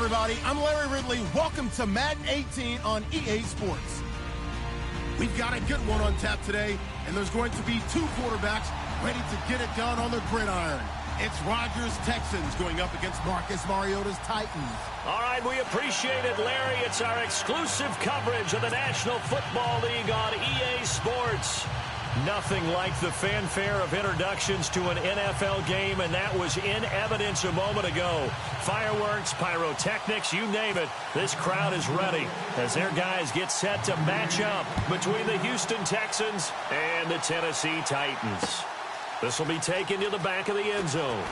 everybody. I'm Larry Ridley. Welcome to Madden 18 on EA Sports. We've got a good one on tap today, and there's going to be two quarterbacks ready to get it done on the gridiron. It's Rodgers' Texans going up against Marcus Mariota's Titans. All right, we appreciate it, Larry. It's our exclusive coverage of the National Football League on EA Sports. Nothing like the fanfare of introductions to an NFL game, and that was in evidence a moment ago. Fireworks, pyrotechnics, you name it. This crowd is ready as their guys get set to match up between the Houston Texans and the Tennessee Titans. This will be taken to the back of the end zone.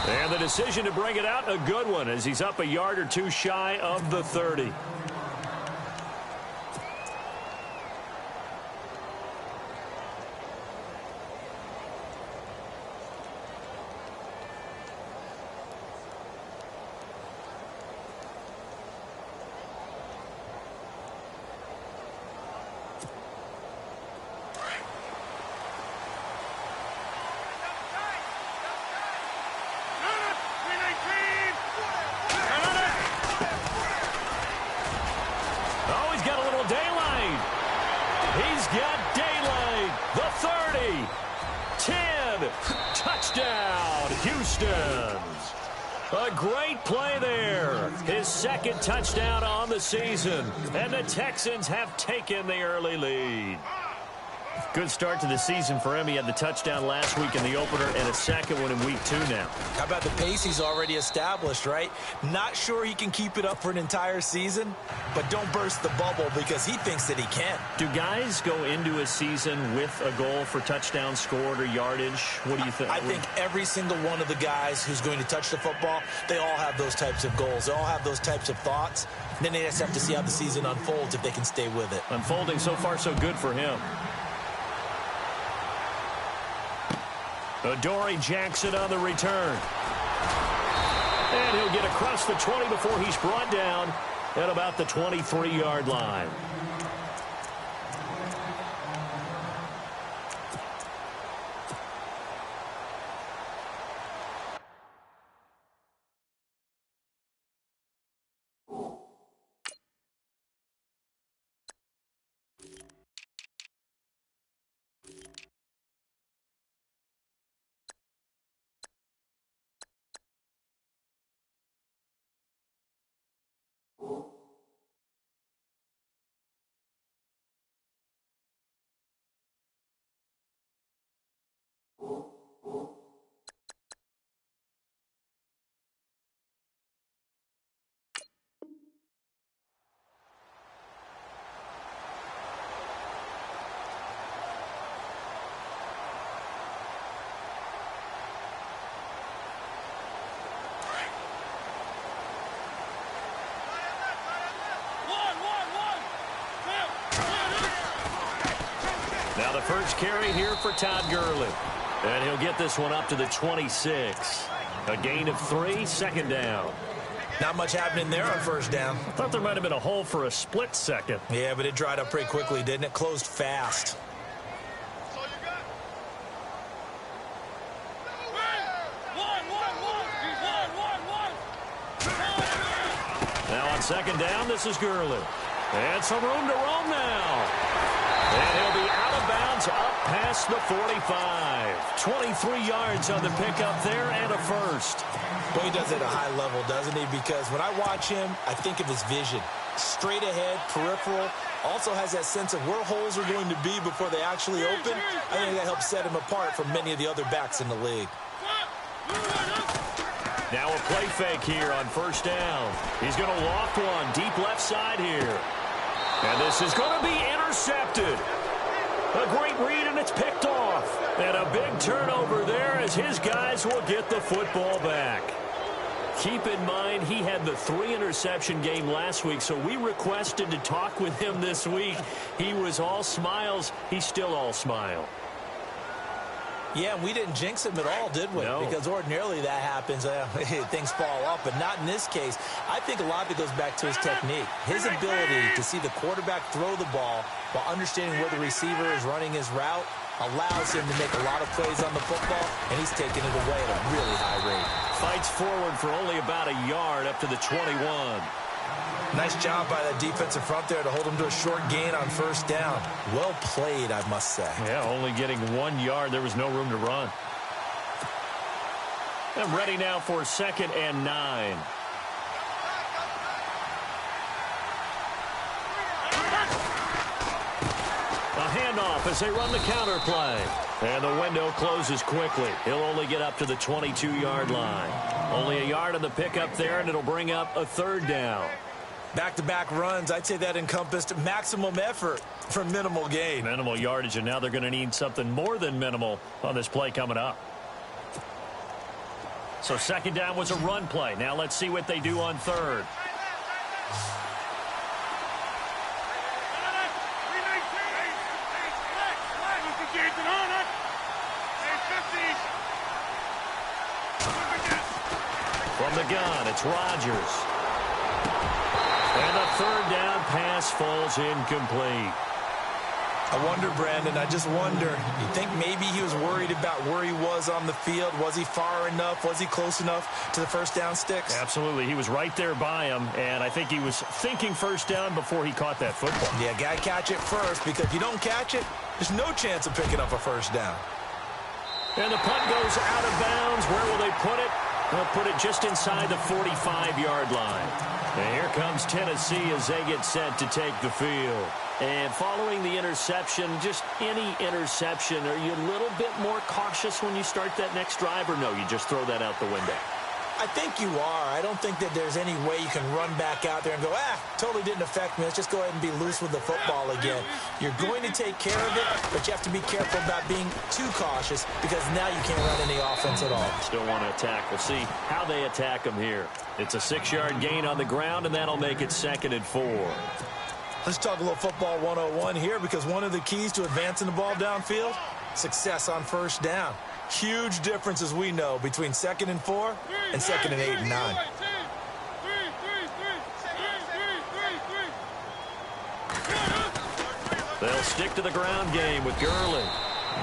And the decision to bring it out, a good one, as he's up a yard or two shy of the 30. Touchdown, Houston. A great play there. His second touchdown on the season. And the Texans have taken the early lead. Good start to the season for him. He had the touchdown last week in the opener and a second one in week 2 now. How about the pace he's already established, right? Not sure he can keep it up for an entire season, but don't burst the bubble because he thinks that he can. Do guys go into a season with a goal for touchdowns scored or yardage? What do you think? I think every single one of the guys who's going to touch the football, they all have those types of goals. They all have those types of thoughts. And then they just have to see how the season unfolds if they can stay with it. Unfolding so far so good for him. Adoree Jackson on the return. And he'll get across the 20 before he's brought down at about the 23-yard line. Now the first carry here for Todd Gurley. And he'll get this one up to the 26. A gain of 3, second down. Not much happening there on first down. I thought there might have been a hole for a split second. Yeah, but it dried up pretty quickly, didn't it? Closed fast. Now on second down, this is Gurley. And some room to roam now. And he'll be out of bounds up past the 45. 23 yards on the pickup there and a first. Well, he does it at a high level, doesn't he? Because when I watch him, I think of his vision. Straight ahead, peripheral. Also has that sense of where holes are going to be before they actually open. I think that helps set him apart from many of the other backs in the league. Now a play fake here on first down. He's going to loft one deep left side here. And this is going to be intercepted. A great read, and it's picked off. And a big turnover there as his guys will get the football back. Keep in mind, he had the 3-interception game last week, so we requested to talk with him this week. He was all smiles. He's still all smile. Yeah, we didn't jinx him at all, did we? No. Because ordinarily that happens. Things fall off, but not in this case. I think a lot of it goes back to his technique. His ability to see the quarterback throw the ball while understanding where the receiver is running his route allows him to make a lot of plays on the football, and he's taking it away at a really high rate. Fights forward for only about a yard up to the 21. Nice job by that defensive front there to hold him to a short gain on first down. Well played, I must say. Yeah, only getting 1 yard. There was no room to run. And ready now for 2nd and 9. A handoff as they run the counter play. And the window closes quickly. He'll only get up to the 22-yard line. Only a yard on the pickup there, and it'll bring up a 3rd down. Back-to-back runs, I'd say that encompassed maximum effort for minimal gain. Minimal yardage, and now they're going to need something more than minimal on this play coming up. So 2nd down was a run play. Now let's see what they do on 3rd. From the gun, it's Rodgers. And the 3rd down pass falls incomplete. I wonder, Brandon, I just wonder, you think maybe he was worried about where he was on the field? Was he far enough? Was he close enough to the first down sticks? Absolutely. He was right there by him, and I think he was thinking first down before he caught that football. Yeah, got to catch it first, because if you don't catch it, there's no chance of picking up a first down. And the punt goes out of bounds. Where will they put it? They'll put it just inside the 45-yard line. And here comes Tennessee as they get set to take the field. And following the interception, just any interception, are you a little bit more cautious when you start that next drive, or no, you just throw that out the window? I think you are. I don't think that there's any way you can run back out there and go, totally didn't affect me. Let's just go ahead and be loose with the football again. You're going to take care of it, but you have to be careful about being too cautious, because now you can't run any offense at all. Still want to attack. We'll see how they attack them here. It's a 6-yard gain on the ground, and that'll make it 2nd and 4. Let's talk a little football 101 here, because one of the keys to advancing the ball downfield, success on first down. Huge difference, as we know, between 2nd and 4 and 2nd and 8 and 9. They'll stick to the ground game with Gurley.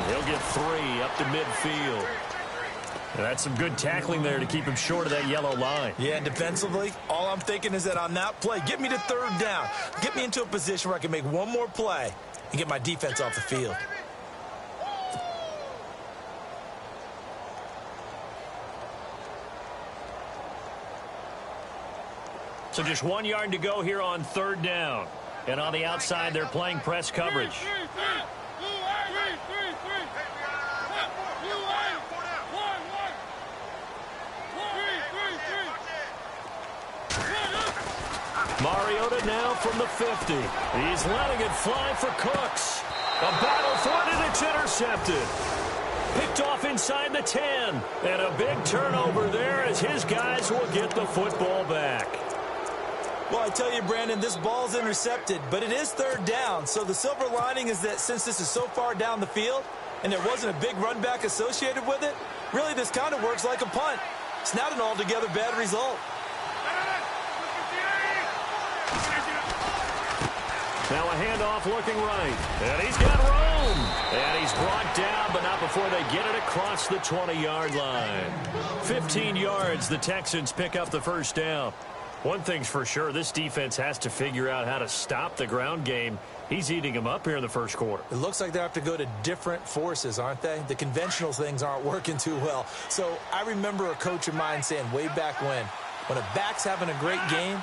He'll get 3 up to midfield. And that's some good tackling there to keep him short of that yellow line. Yeah, and defensively, all I'm thinking is that on that play, get me to 3rd down. Get me into a position where I can make one more play and get my defense off the field. So just 1 yard to go here on 3rd down. And on the outside, they're playing press coverage. Mariota now from the 50. He's letting it fly for Cooks. A battle for it, and it's intercepted. Picked off inside the 10. And a big turnover there as his guys will get the football back. Well, I tell you, Brandon, this ball's intercepted, but it is 3rd down. So the silver lining is that since this is so far down the field and there wasn't a big run back associated with it, really this kind of works like a punt. It's not an altogether bad result. Now a handoff looking right. And he's got room. And he's brought down, but not before they get it across the 20-yard line. 15 yards, the Texans pick up the first down. One thing's for sure, this defense has to figure out how to stop the ground game. He's eating them up here in the first quarter. It looks like they have to go to different forces, aren't they? The conventional things aren't working too well. So I remember a coach of mine saying way back when a back's having a great game,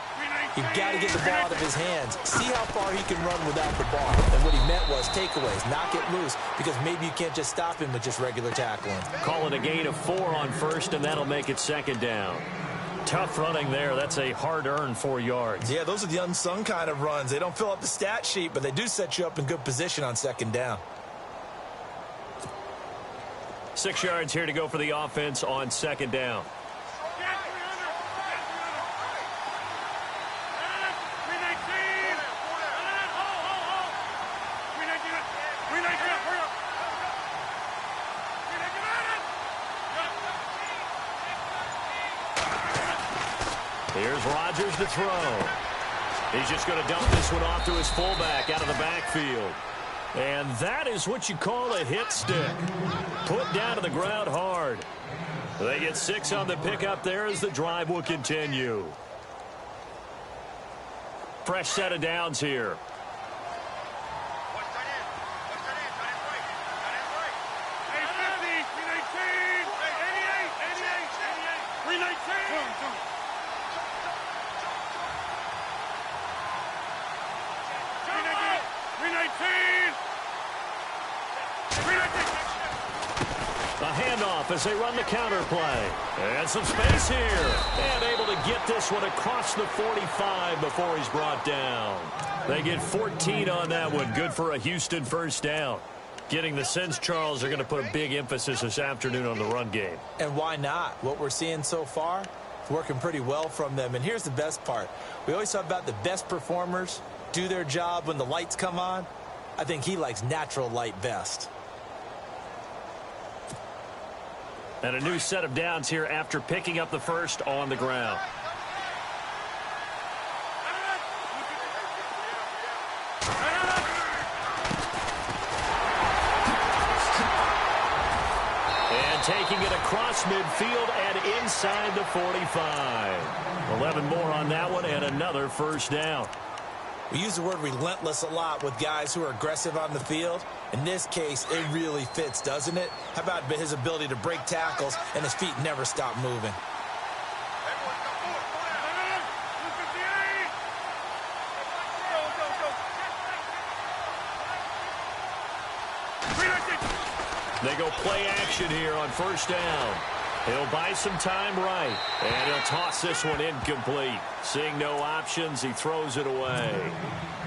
you've got to get the ball out of his hands. See how far he can run without the ball. And what he meant was takeaways, knock it loose, because maybe you can't just stop him with just regular tackling. Call it a gain of 4 on first, and that'll make it 2nd down. Tough running there. That's a hard-earned 4 yards. Yeah, those are the unsung kind of runs. They don't fill up the stat sheet, but they do set you up in good position on 2nd down. 6 yards here to go for the offense on 2nd down. Here's Rodgers to throw. He's just going to dump this one off to his fullback out of the backfield. And that is what you call a hit stick. Put down to the ground hard. They get 6 on the pickup there as the drive will continue. Fresh set of downs here. A handoff as they run the counter play. And some space here. And able to get this one across the 45 before he's brought down. They get 14 on that one. Good for a Houston first down. Getting the sense, Charles, are going to put a big emphasis this afternoon on the run game. And why not? What we're seeing so far, it's working pretty well from them. And here's the best part. We always talk about the best performers do their job when the lights come on. I think he likes natural light best. And a new set of downs here after picking up the first on the ground. And taking it across midfield and inside the 45. 11 more on that one and another first down. We use the word relentless a lot with guys who are aggressive on the field. In this case, it really fits, doesn't it? How about his ability to break tackles and his feet never stop moving? They go play action here on first down. He'll buy some time right, and he'll toss this one incomplete. Seeing no options, he throws it away.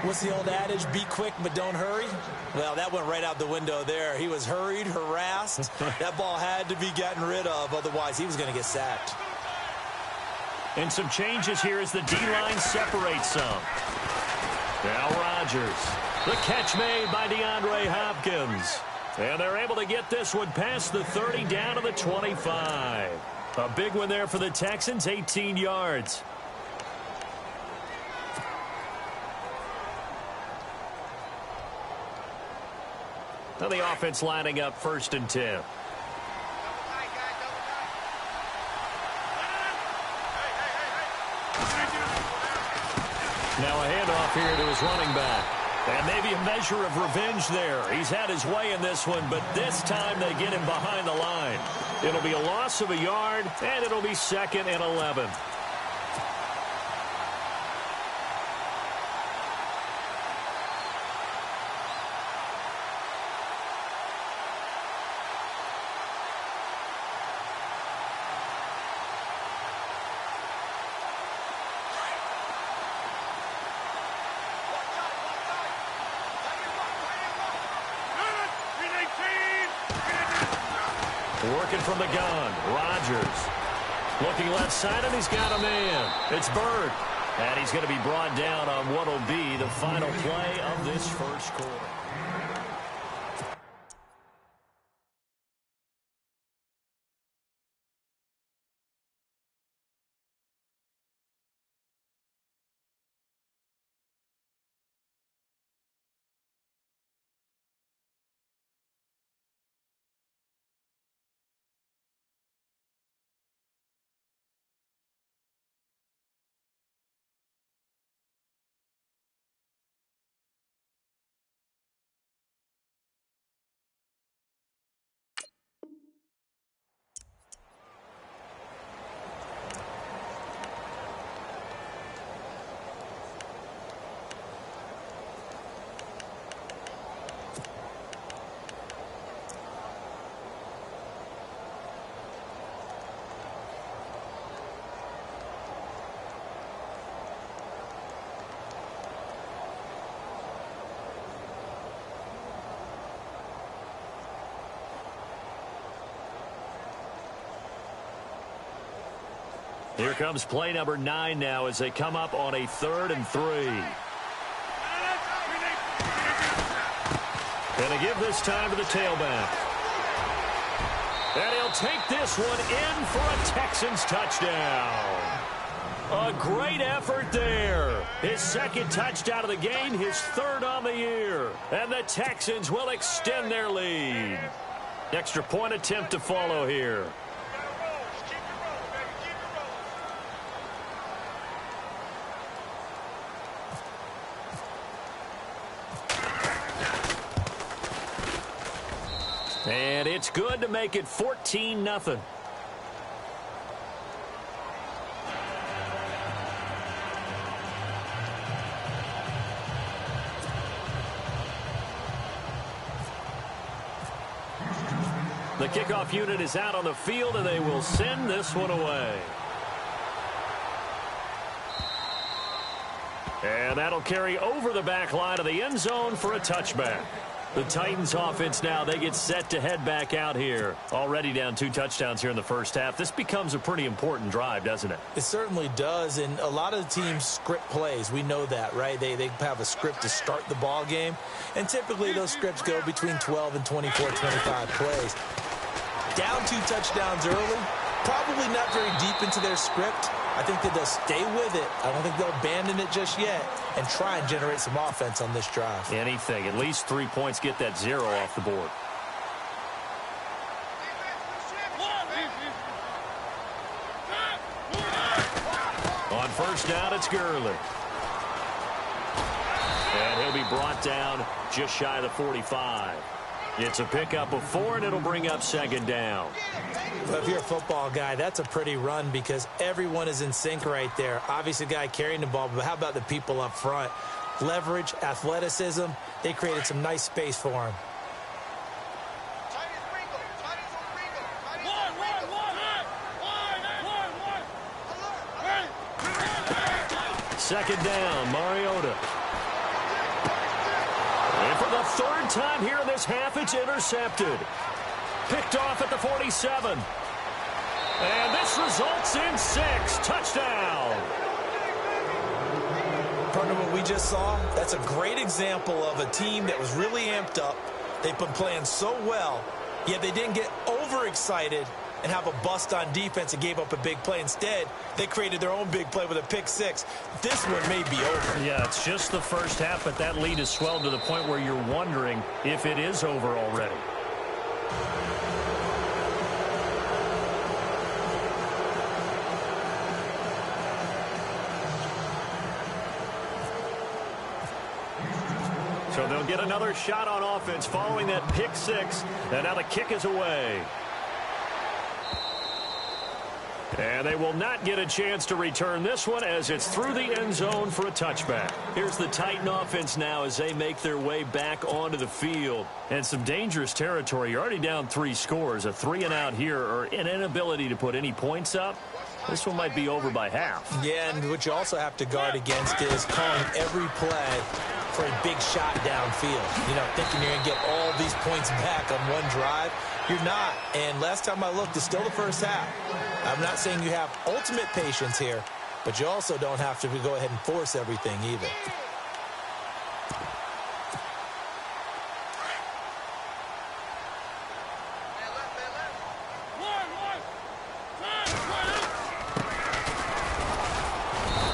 What's the old adage, be quick but don't hurry? Well, that went right out the window there. He was hurried, harassed. That ball had to be gotten rid of, otherwise he was going to get sacked. And some changes here as the D-line separates some. Now Rodgers. The catch made by DeAndre Hopkins. And they're able to get this one past the 30 down to the 25. A big one there for the Texans, 18 yards. Now the offense lining up 1st and 10. Now a handoff here to his running back. And maybe a measure of revenge there. He's had his way in this one, but this time they get him behind the line. It'll be a loss of a yard, and it'll be 2nd and 11. Working from the gun, Rodgers. Looking left side, and he's got a man. It's Bird. And he's going to be brought down on what will be the final play of this first quarter. Here comes play number 9 now as they come up on a 3rd and 3. And they give this time to the tailback. And he'll take this one in for a Texans touchdown. A great effort there. His second touchdown of the game, his third on the year. And the Texans will extend their lead. Extra point attempt to follow here. And it's good to make it 14-0. The kickoff unit is out on the field, and they will send this one away. And that'll carry over the back line of the end zone for a touchback. The Titans offense now, they get set to head back out here. Already down 2 touchdowns here in the first half. This becomes a pretty important drive, doesn't it? It certainly does, and a lot of the teams script plays. We know that, right? They have a script to start the ball game, and typically those scripts go between 12 and 24, 25 plays. Down 2 touchdowns early, probably not very deep into their script. I think that they'll stay with it. I don't think they'll abandon it just yet and try and generate some offense on this drive. Anything. At least 3 points, get that 0 off the board. On first down, it's Gurley. And he'll be brought down just shy of the 45. It's a pickup of 4, and it'll bring up second down. But if you're a football guy, that's a pretty run because everyone is in sync right there. Obviously, the guy carrying the ball, but how about the people up front? Leverage, athleticism, they created some nice space for him. Second down, Mariota. And for the third time here in this half, it's intercepted. Picked off at the 47. And this results in 6. Touchdown. Partner, what we just saw, that's a great example of a team that was really amped up. They've been playing so well, yet they didn't get overexcited and have a bust on defense and gave up a big play. Instead, they created their own big play with a pick 6. This one may be over. Yeah, it's just the first half, but that lead has swelled to the point where you're wondering if it is over already. So they'll get another shot on offense following that pick 6, and now the kick is away. And they will not get a chance to return this one as it's through the end zone for a touchback. Here's the Titan offense now as they make their way back onto the field. And some dangerous territory. You're already down 3 scores. A 3-and-out here or an inability to put any points up. This one might be over by half. Yeah, and what you also have to guard against is calling every play for a big shot downfield. You know, thinking you're going to get all these points back on one drive. You're not. And last time I looked, it's still the first half. I'm not saying you have ultimate patience here, but you also don't have to go ahead and force everything either.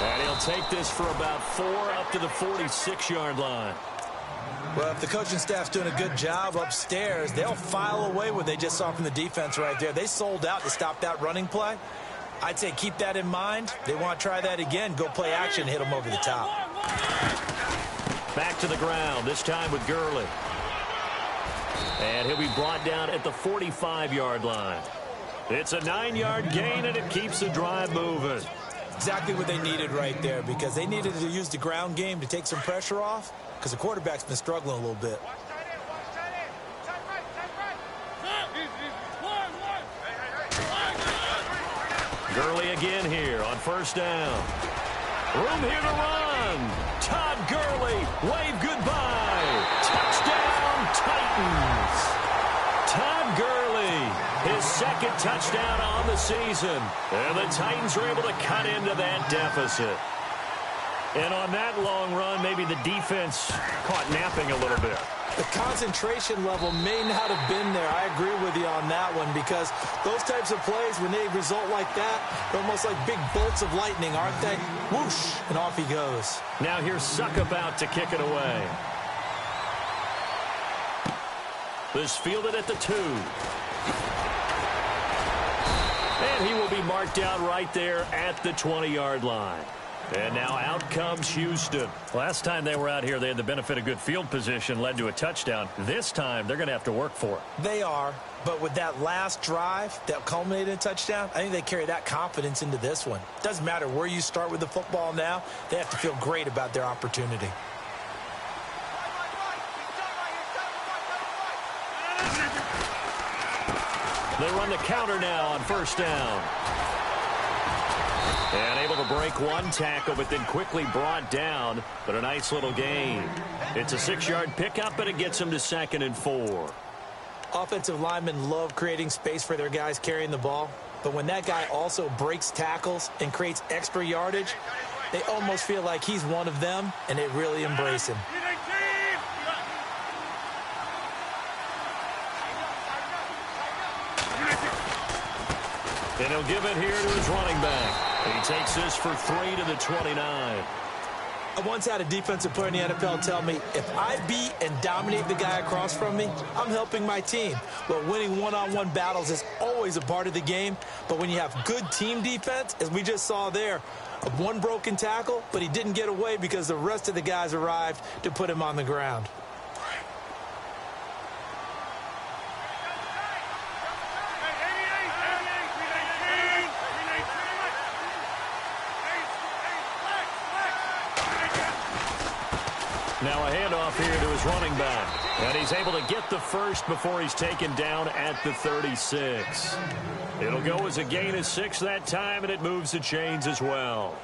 And he'll take this for about 4 up to the 46-yard line. Well, if the coaching staff's doing a good job upstairs, they'll file away what they just saw from the defense right there. They sold out to stop that running play. I'd say keep that in mind. They want to try that again. Go play action, hit them over the top. Back to the ground, this time with Gurley. And he'll be brought down at the 45-yard line. It's a 9-yard gain, and it keeps the drive moving. Exactly what they needed right there because they needed to use the ground game to take some pressure off because the quarterback's been struggling a little bit. Gurley again here on first down. Room here to run. Todd Gurley, wave goodbye. Touchdown, Titans. Todd Gurley, his second touchdown on the season. And the Titans are able to cut into that deficit. And on that long run, maybe the defense caught napping a little bit. the concentration level may not have been there. I agree with you on that one, because those types of plays, when they result like that, they're almost like big bolts of lightning, aren't they? Whoosh, and off he goes. Now here's Suckabout to kick it away. This fielded at the 2. And he will be marked down right there at the 20-yard line. And now out comes Houston. Last time they were out here, they had the benefit of good field position, led to a touchdown. This time, they're going to have to work for it. They are, but with that last drive that culminated in a touchdown, I think they carry that confidence into this one. Doesn't matter where you start with the football now, they have to feel great about their opportunity. They run the counter now on first down. And able to break one tackle, but then quickly brought down. But a nice little gain. It's a 6-yard pickup, but it gets them to 2nd and 4. Offensive linemen love creating space for their guys carrying the ball. But when that guy also breaks tackles and creates extra yardage, they almost feel like he's one of them, and they really embrace him. And he'll give it here to his running back. He takes this for 3 to the 29. I once had a defensive player in the NFL tell me, if I beat and dominate the guy across from me, I'm helping my team. Well, winning one-on-one battles is always a part of the game, but when you have good team defense, as we just saw there, one broken tackle, but he didn't get away because the rest of the guys arrived to put him on the ground. Now a handoff here to his running back. And he's able to get the first before he's taken down at the 36. It'll go as a gain of 6 that time, and it moves the chains as well.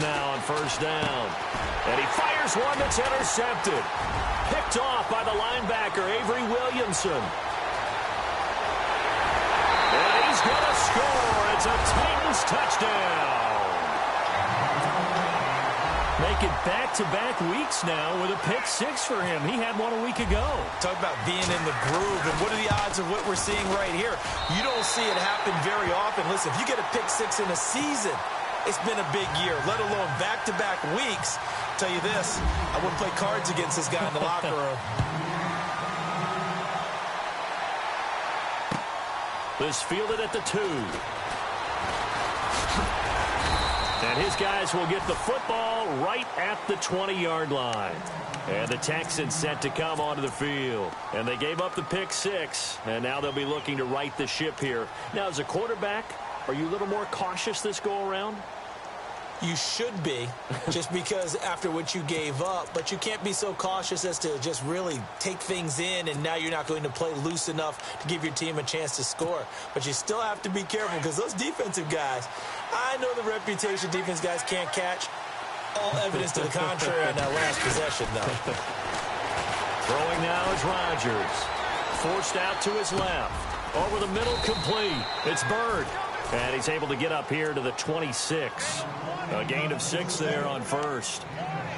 Now on first down. And he fires one that's intercepted. Picked off by the linebacker, Avery Williamson. And he's going to score. It's a Titans touchdown. Make it back-to-back weeks now with a pick 6 for him. He had one a week ago. Talk about being in the groove, and what are the odds of what we're seeing right here? You don't see it happen very often. Listen, if you get a pick 6 in a season, it's been a big year, let alone back-to-back weeks. I'll tell you this, I wouldn't play cards against this guy in the locker room. This fielded at the 2. And his guys will get the football right at the 20-yard line. And the Texans set to come onto the field. And they gave up the pick 6, and now they'll be looking to right the ship here. Now, as a quarterback, are you a little more cautious this go-around? You should be, just because after what you gave up. But you can't be so cautious as to just really take things in, and now you're not going to play loose enough to give your team a chance to score. But you still have to be careful, because those defensive guys, I know the reputation defense guys can't catch. All evidence to the contrary on that last possession, though. Throwing now is Rodgers. Forced out to his left. Over the middle, complete. It's Bird. And he's able to get up here to the 26. A gain of 6 there on first.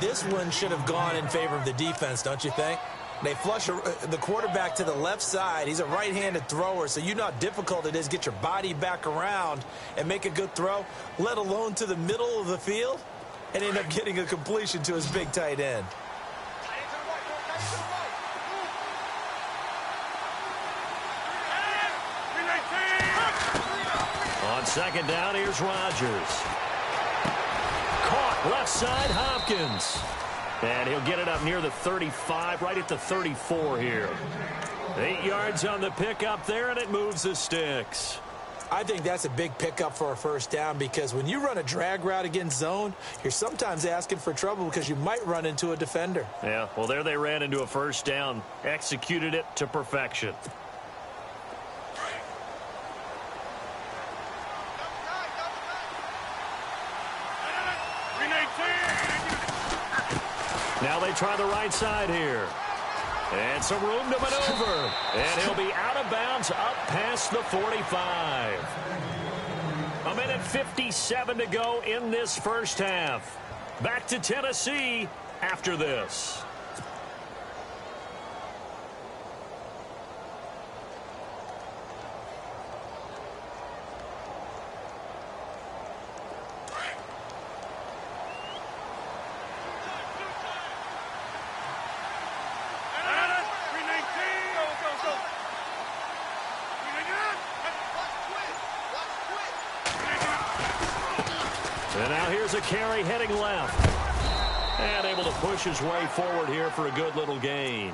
This one should have gone in favor of the defense, don't you think? They flush the quarterback to the left side. He's a right-handed thrower, so you know how difficult it is to get your body back around and make a good throw, let alone to the middle of the field, and end up getting a completion to his big tight end. On second down, here's Rodgers. Caught left side, Hopkins. And he'll get it up near the 35, right at the 34 here. 8 yards on the pickup there, and it moves the sticks. I think that's a big pickup for a first down because when you run a drag route against zone, you're sometimes asking for trouble because you might run into a defender. Yeah, well, there they ran into a first down, executed it to perfection. Now they try the right side here. And some room to maneuver. And he'll be out of bounds up past the 45. A minute 57 to go in this first half. Back to Tennessee after this. And now here's a carry heading left. And able to push his way forward here for a good little gain.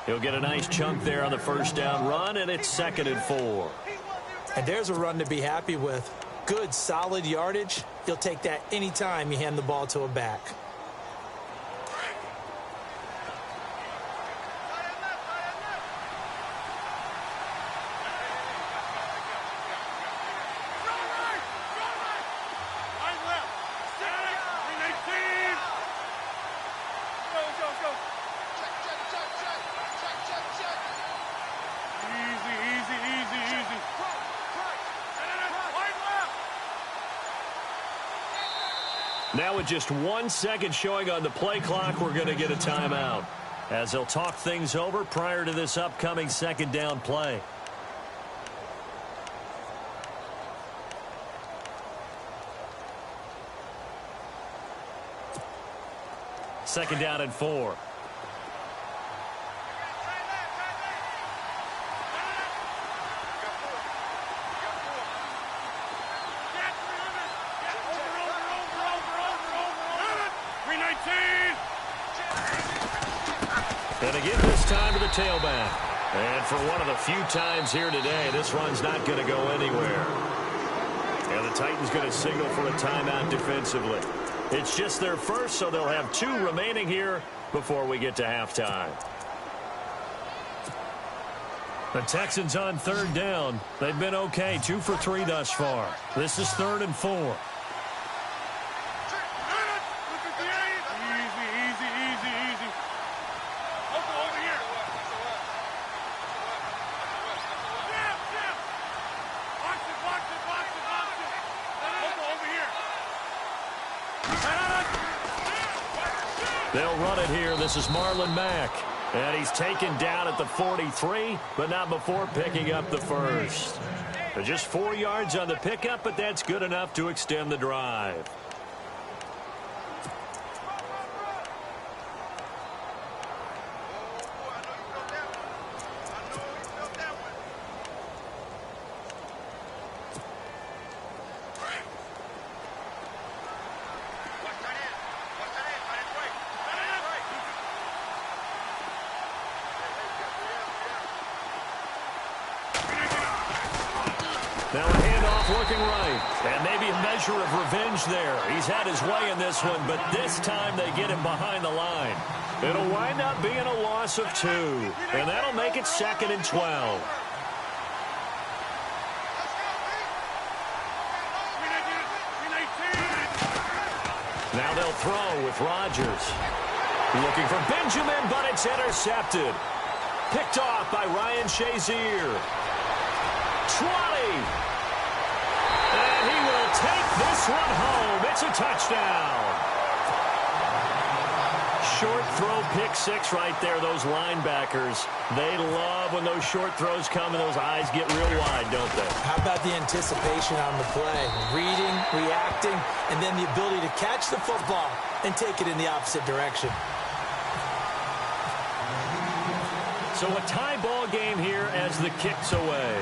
He'll get a nice chunk there on the first down run, and it's 2nd and 4. And there's a run to be happy with. Good, solid yardage. You'll take that anytime you hand the ball to a back. Now with just 1 second showing on the play clock, we're going to get a timeout as they'll talk things over prior to this upcoming 2nd down play. Second down and 4. And again this time to the tailback. And for one of the few times here today, this run's not going to go anywhere. And the Titans going to signal for a timeout defensively. It's just their first, so they'll have 2 remaining here before we get to halftime. The Texans on 3rd down. They've been okay, 2 for 3 thus far. This is 3rd and 4. They'll run it here. This is Marlon Mack. And he's taken down at the 43, but not before picking up the first. Just 4 yards on the pickup, but that's good enough to extend the drive. Now a handoff looking right. And maybe a measure of revenge there. He's had his way in this one, but this time they get him behind the line. It'll wind up being a loss of 2. And that'll make it 2nd and 12. Now they'll throw with Rodgers. Looking for Benjamin, but it's intercepted. Picked off by Ryan Shazier. 20. And he will take this one home. It's a touchdown. Short throw, pick 6 right there. Those linebackers, they love when those short throws come and those eyes get real wide, don't they? How about the anticipation on the play? Reading, reacting, and then the ability to catch the football and take it in the opposite direction. So a tie ball game here as the kick's away.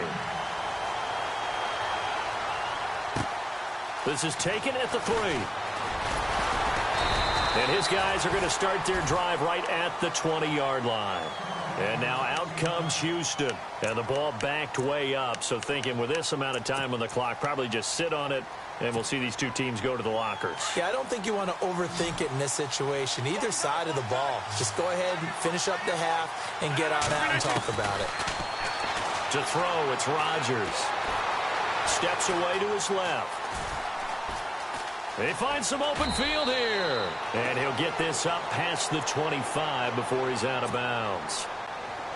This is taken at the 3. And his guys are going to start their drive right at the 20-yard line. And now out comes Houston. And the ball backed way up. So thinking with this amount of time on the clock, probably just sit on it, and we'll see these two teams go to the lockers. Yeah, I don't think you want to overthink it in this situation. Either side of the ball. Just go ahead and finish up the half and get on out and talk about it. To throw, it's Rodgers. Steps away to his left. They find some open field here. And he'll get this up past the 25 before he's out of bounds.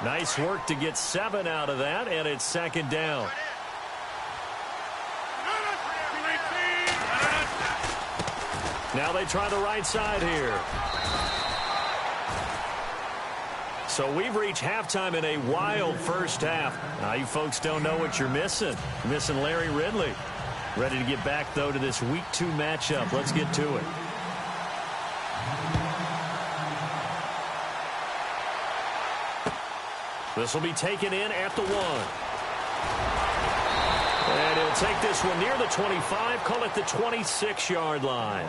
Nice work to get 7 out of that, and it's second down. Now they try the right side here. So we've reached halftime in a wild first half. Now you folks don't know what you're missing. You're missing Larry Ridley. Ready to get back, though, to this Week 2 matchup. Let's get to it. This will be taken in at the 1. And he'll take this one near the 25, call it the 26-yard line.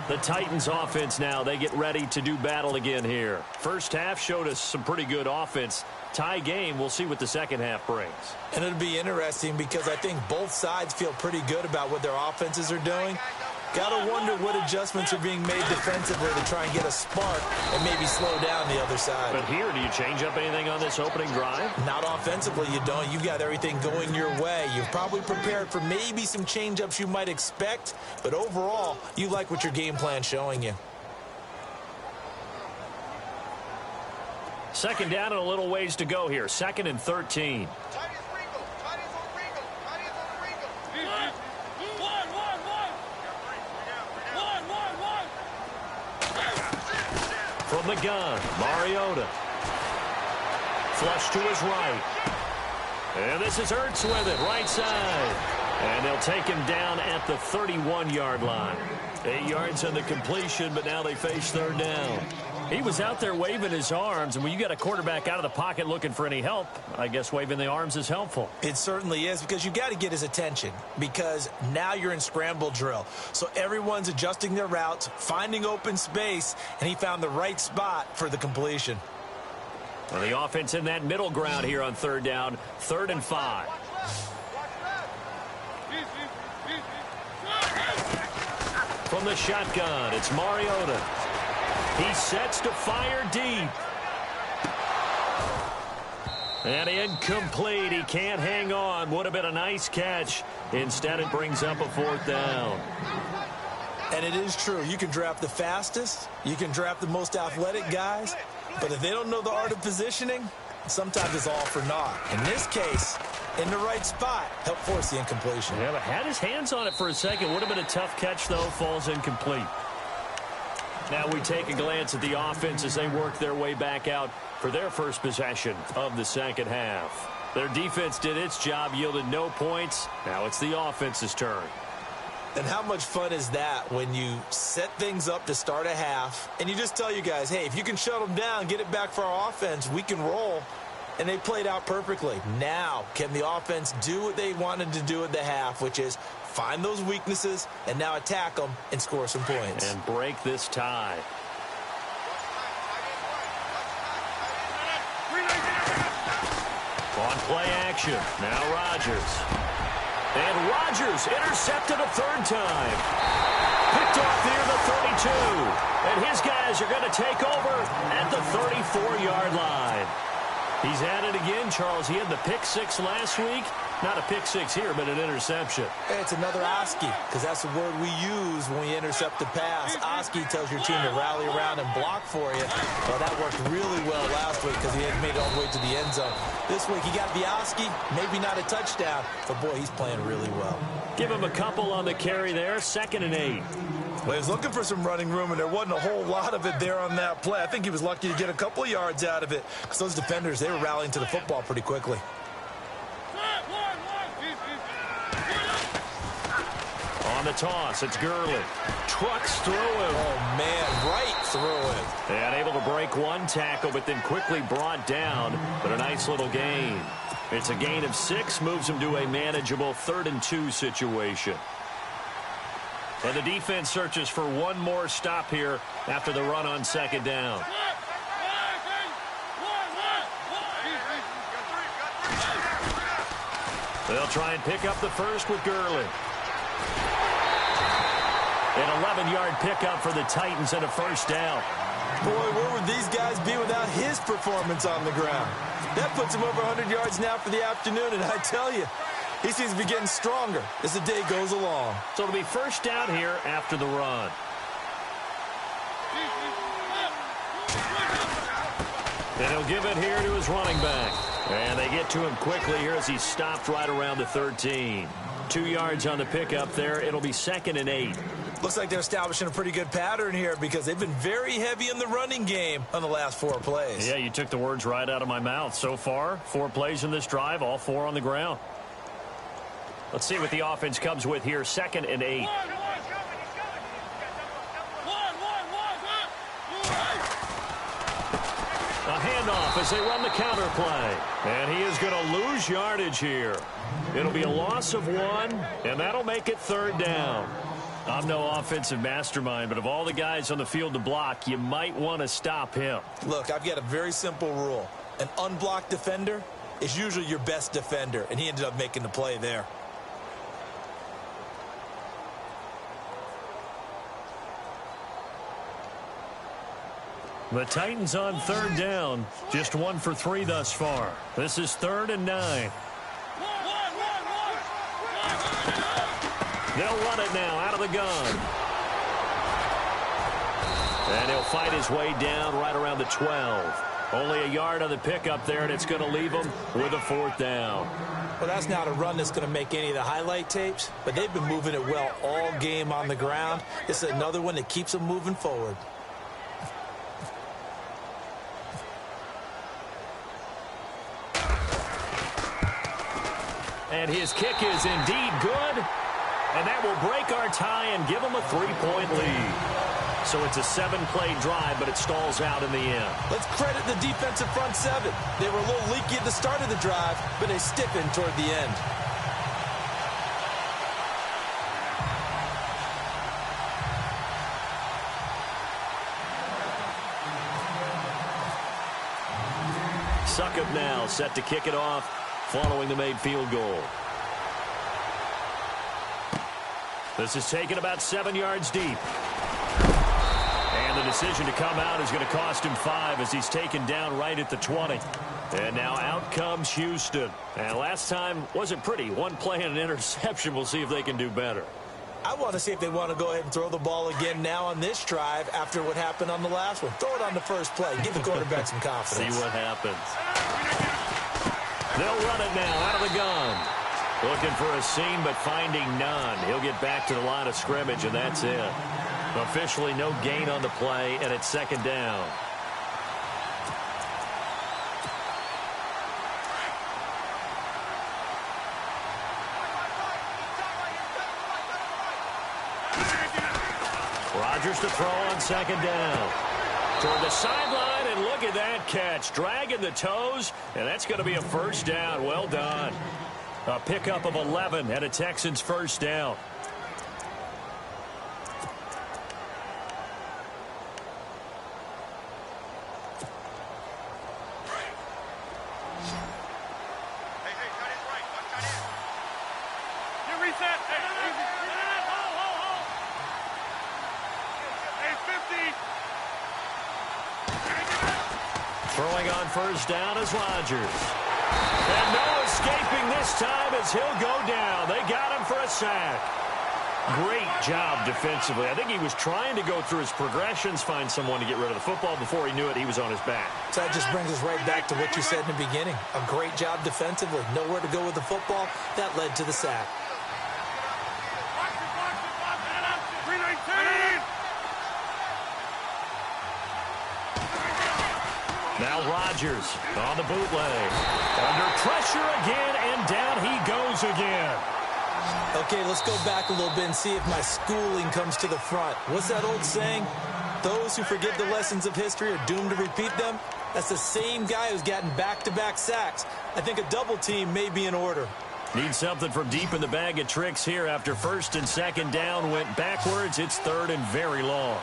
The Titans offense now, they get ready to do battle again here. First half showed us some pretty good offense. Tie game, we'll see what the second half brings. And it'll be interesting because I think both sides feel pretty good about what their offenses are doing. Got to wonder what adjustments are being made defensively to try and get a spark and maybe slow down the other side. But here, do you change up anything on this opening drive? Not offensively, you don't. You've got everything going your way. You've probably prepared for maybe some change-ups you might expect, but overall, you like what your game plan's showing you. Second down and a little ways to go here. 2nd and 13. From the gun, Mariota. Flush to his right. And this is Ertz with it, right side. And they'll take him down at the 31-yard line. 8 yards on the completion, but now they face third down. He was out there waving his arms, and when you got a quarterback out of the pocket looking for any help, I guess waving the arms is helpful. It certainly is, because you got to get his attention, because now you're in scramble drill. So everyone's adjusting their routes, finding open space, and he found the right spot for the completion. Well, the offense in that middle ground here on third down, 3rd and 5. From the shotgun, it's Mariota. He sets to fire deep. And incomplete. He can't hang on. Would have been a nice catch. Instead, it brings up a 4th down. And it is true. You can draft the fastest. You can draft the most athletic guys. But if they don't know the art of positioning, sometimes it's all for naught. In this case, in the right spot, helped force the incompletion. Yeah, but had his hands on it for a second. Would have been a tough catch, though. Falls incomplete. Now we take a glance at the offense as they work their way back out for their first possession of the second half. Their defense did its job, yielded no points. Now it's the offense's turn. And how much fun is that when you set things up to start a half and you just tell you guys, hey, if you can shut them down, get it back for our offense, we can roll. And they played out perfectly. Now, can the offense do what they wanted to do at the half, which is find those weaknesses and now attack them and score some points. And break this tie. On play action. Now Rodgers. And Rodgers intercepted a 3rd time. Picked off near the 32. And his guys are going to take over at the 34-yard line. He's at it again, Charles. He had the pick 6 last week. Not a pick 6 here, but an interception. It's another Oski, because that's the word we use when we intercept the pass. Oski tells your team to rally around and block for you. Well, that worked really well last week because he had made it all the way to the end zone. This week, he got the Oski, maybe not a touchdown, but boy, he's playing really well. Give him a couple on the carry there, 2nd and 8. Well, he was looking for some running room, and there wasn't a whole lot of it there on that play. I think he was lucky to get a couple of yards out of it because those defenders, they were rallying to the football pretty quickly. On the toss, it's Gurley. Trucks through him. Oh, man, right through him. And able to break one tackle, but then quickly brought down. But a nice little gain. It's a gain of 6, moves him to a manageable 3rd and 2 situation. And the defense searches for one more stop here after the run on 2nd down. They'll try and pick up the first with Gurley. An 11-yard pickup for the Titans and a first down. Boy, where would these guys be without his performance on the ground? That puts him over 100 yards now for the afternoon, and I tell you, he seems to be getting stronger as the day goes along. So it'll be first down here after the run. And he'll give it here to his running back. And they get to him quickly here as he stopped right around the 13. 2 yards on the pickup there. It'll be 2nd and 8. Looks like they're establishing a pretty good pattern here because they've been very heavy in the running game on the last 4 plays. Yeah, you took the words right out of my mouth. So far, 4 plays in this drive, all 4 on the ground. Let's see what the offense comes with here. 2nd and 8. A handoff as they run the counter play. And he is going to lose yardage here. It'll be a loss of 1, and that'll make it 3rd down. I'm no offensive mastermind, but of all the guys on the field to block, you might want to stop him. Look, I've got a very simple rule. An unblocked defender is usually your best defender, and he ended up making the play there. The Titans on 3rd down. Just 1 for 3 thus far. This is 3rd and 9. They'll run it now out of the gun. And he'll fight his way down right around the 12. Only a yard on the pickup there, and it's going to leave him with a 4th down. Well, that's not a run that's going to make any of the highlight tapes, but they've been moving it well all game on the ground. This is another one that keeps them moving forward. And his kick is indeed good. And that will break our tie and give them a 3-point lead. So it's a 7-play drive, but it stalls out in the end. Let's credit the defensive front 7. They were a little leaky at the start of the drive, but they stiffened toward the end. Succop now set to kick it off following the made field goal. This is taken about 7 yards deep. And the decision to come out is going to cost him 5 as he's taken down right at the 20. And now out comes Houston. And last time wasn't pretty. 1 play and an interception. We'll see if they can do better. I want to see if they want to go ahead and throw the ball again now on this drive after what happened on the last one. Throw it on the first play. Give the quarterback some confidence. See what happens. They'll run it now out of the gun. Looking for a seam, but finding none. He'll get back to the line of scrimmage, and that's it. Officially no gain on the play, and it's 2nd down. Rodgers to throw on 2nd down. Toward the sideline, and look at that catch. Dragging the toes, and that's going to be a 1st down. Well done. A pickup of 11 and a Texans 1st down. Throwing on 1st down is Rodgers. And no escaping this time as he'll go down. They got him for a sack. Great job defensively. I think he was trying to go through his progressions, find someone to get rid of the football. Before he knew it, he was on his back. So that just brings us right back to what you said in the beginning. A great job defensively. Nowhere to go with the football. That led to the sack. Now Rodgers on the bootleg. Under pressure again, and down he goes again. Okay, let's go back a little bit and see if my schooling comes to the front. What's that old saying? Those who forget the lessons of history are doomed to repeat them. That's the same guy who's gotten back-to-back sacks. I think a double team may be in order. Need something from deep in the bag of tricks here after 1st and 2nd down went backwards. It's 3rd and very long.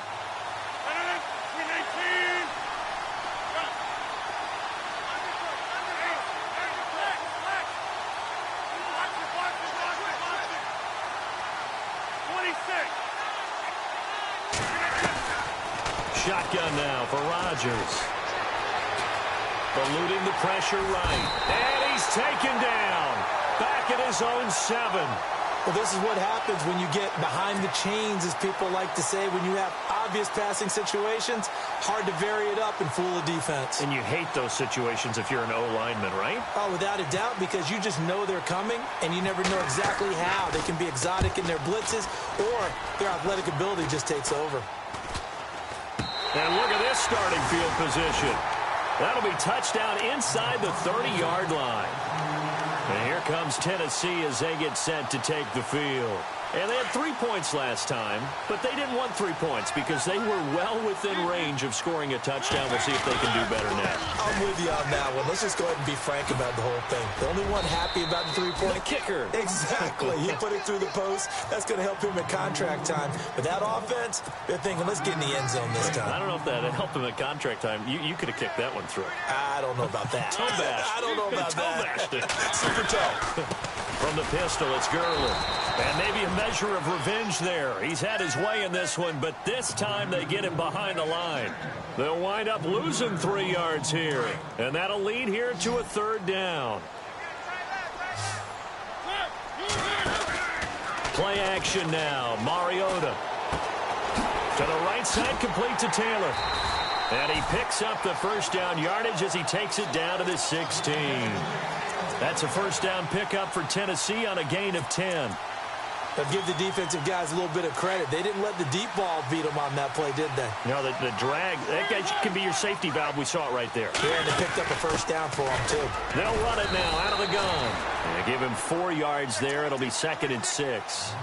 shotgun now for Rodgers. Eluding the pressure right. And he's taken down. Back at his own 7. Well, this is what happens when you get behind the chains, as people like to say. When you have obvious passing situations, hard to vary it up and fool a defense. And you hate those situations if you're an O-lineman, right? Oh, without a doubt, because you just know they're coming, and you never know exactly how. They can be exotic in their blitzes, or their athletic ability just takes over. And look at this starting field position. That'll be touchdown inside the 30-yard line. And here comes Tennessee as they get set to take the field. And they had 3 points last time, but they didn't want 3 points because they were well within range of scoring a touchdown. We'll see if they can do better now. I'm with you on that one. Let's just go ahead and be frank about the whole thing. The only one happy about the 3-point. The kicker. Exactly. He put it through the post. That's going to help him at contract time. But that offense, they're thinking, let's get in the end zone this time. I don't know if that helped him at contract time. You could have kicked that one through. I don't know about that. Toe bash. I don't know about that. Toe bashed. Super toe. From the pistol, it's Gurley. And maybe a measure of revenge there. He's had his way in this one, but this time they get him behind the line. They'll wind up losing 3 yards here. And that'll lead here to a 3rd down. Play action now. Mariota. To the right side, complete to Taylor. And he picks up the first down yardage as he takes it down to the 16. That's a first down pickup for Tennessee on a gain of 10. But give the defensive guys a little bit of credit. They didn't let the deep ball beat them on that play, did they? No, the drag, that guy can be your safety valve. We saw it right there. Yeah, and they picked up a first down for him, too. They'll run it now out of the gun. And they give him 4 yards there. It'll be 2nd and 6.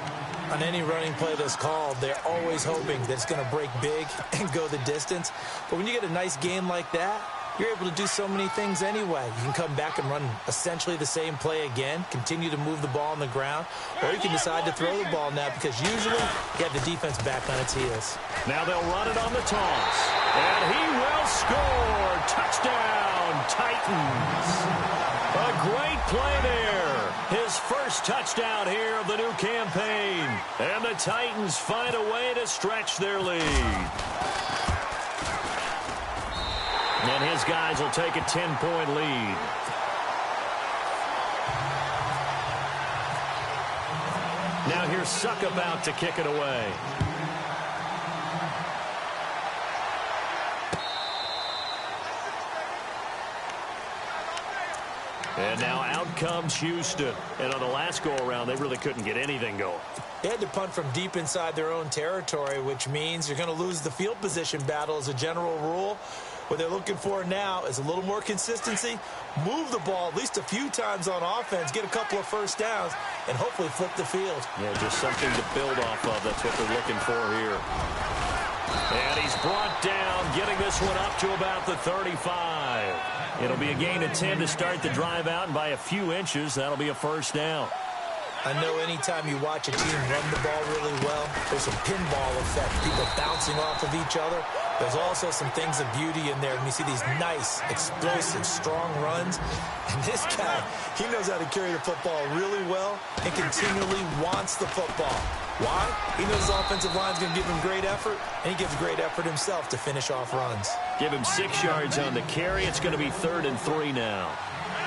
On any running play that's called, they're always hoping that it's going to break big and go the distance. But when you get a nice game like that, you're able to do so many things anyway. You can come back and run essentially the same play again, continue to move the ball on the ground, or you can decide to throw the ball now because usually you have the defense back on its heels. Now they'll run it on the toss. And he will score. Touchdown, Titans. A great play there. His first touchdown here of the new campaign. And the Titans find a way to stretch their lead. And his guys will take a 10-point lead. Now here's Suck about to kick it away. And now out comes Houston. And on the last go-around, they really couldn't get anything going. They had to punt from deep inside their own territory, which means you're going to lose the field position battle as a general rule. What they're looking for now is a little more consistency, move the ball at least a few times on offense, get a couple of first downs, and hopefully flip the field. Yeah, just something to build off of. That's what they're looking for here. And he's brought down, getting this one up to about the 35. It'll be a gain of 10 to start the drive out, and by a few inches, that'll be a first down. I know anytime you watch a team run the ball really well, there's a pinball effect, people bouncing off of each other. There's also some things of beauty in there. And you see these nice, explosive, strong runs. And this guy, he knows how to carry the football really well and continually wants the football. Why? He knows his offensive line's going to give him great effort, and he gives great effort himself to finish off runs. Give him 6 yards on the carry. It's going to be 3rd and 3 now.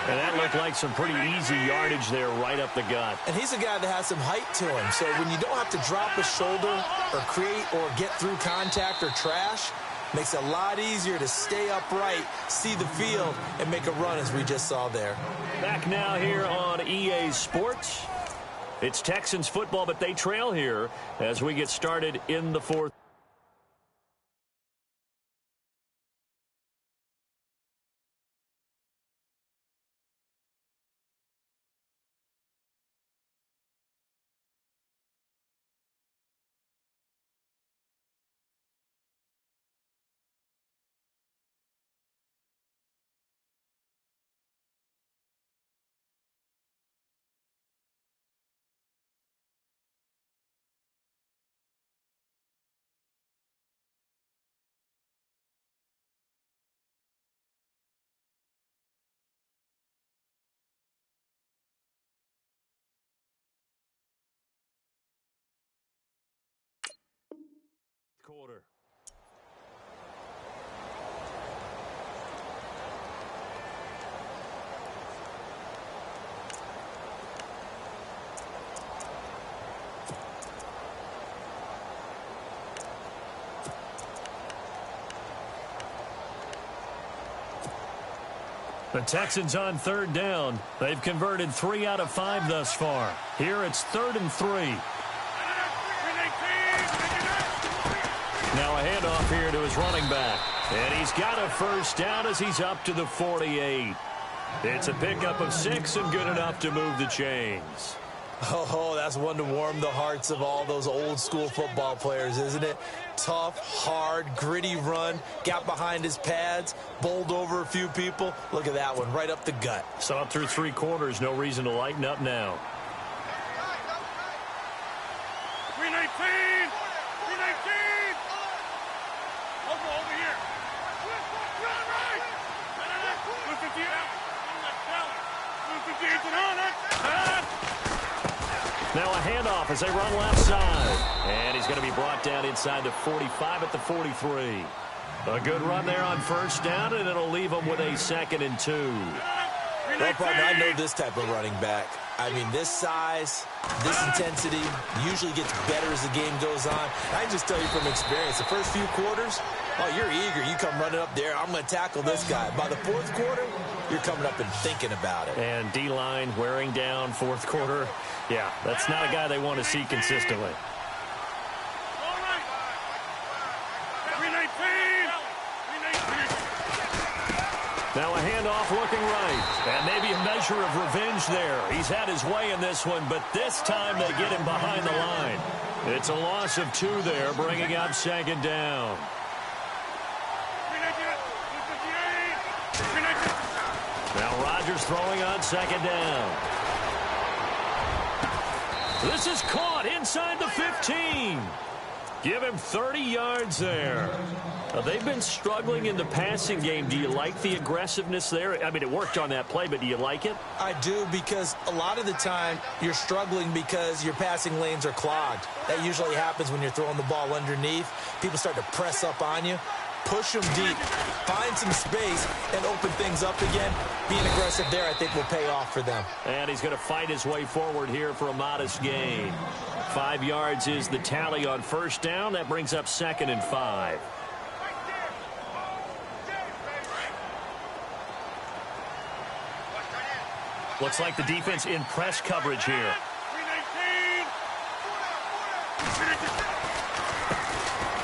And that looked like some pretty easy yardage there right up the gut. And he's a guy that has some height to him. So when you don't have to drop a shoulder or create or get through contact or trash, makes it a lot easier to stay upright, see the field, and make a run as we just saw there. Back now here on EA Sports. It's Texans football, but they trail here as we get started in the 4th. The Texans on third down. They've converted 3 out of 5 thus far. Here it's 3rd and 3. Now a handoff here to his running back. And he's got a first down as he's up to the 48. It's a pickup of 6 and good enough to move the chains. Oh, that's one to warm the hearts of all those old-school football players, isn't it? Tough, hard, gritty run, got behind his pads, bowled over a few people. Look at that one, right up the gut. Saw it through 3 quarters, no reason to lighten up now. 319! 319! Over here. 258. Now a handoff as they run left side. And he's going to be brought down inside the 45 at the 43. A good run there on first down, and it'll leave them with a 2nd and 2. Well, partner, I know this type of running back. I mean, this size, this intensity usually gets better as the game goes on. I can just tell you from experience, the first few quarters, oh, you're eager. You come running up there, I'm going to tackle this guy. By the 4th quarter, you're coming up and thinking about it. And D-line wearing down 4th quarter. Yeah, that's not a guy they want to see consistently. Now a handoff looking right. And maybe a measure of revenge there. He's had his way in this one, but this time they get him behind the line. It's a loss of 2 there, bringing up 2nd down. Now Rodgers throwing on 2nd down. This is caught inside the 15. Give him 30 yards there. They've been struggling in the passing game. Do you like the aggressiveness there? I mean, it worked on that play, but do you like it? I do, because a lot of the time you're struggling because your passing lanes are clogged. That usually happens when you're throwing the ball underneath. People start to press up on you. Push them deep, find some space, and open things up again. Being aggressive there, I think, will pay off for them. And he's going to fight his way forward here for a modest gain. 5 yards is the tally on first down. That brings up 2nd and 5. Looks like the defense in press coverage here.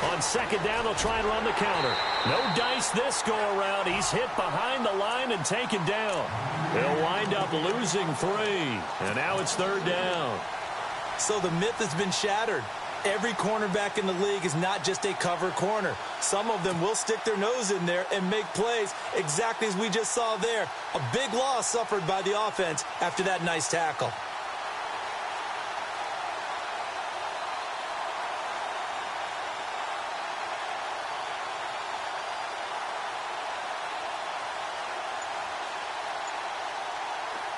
On 2nd down, they'll try and run the counter. No dice this go-around. He's hit behind the line and taken down. They'll wind up losing 3. And now it's 3rd down. So the myth has been shattered. Every cornerback in the league is not just a cover corner. Some of them will stick their nose in there and make plays exactly as we just saw there. A big loss suffered by the offense after that nice tackle.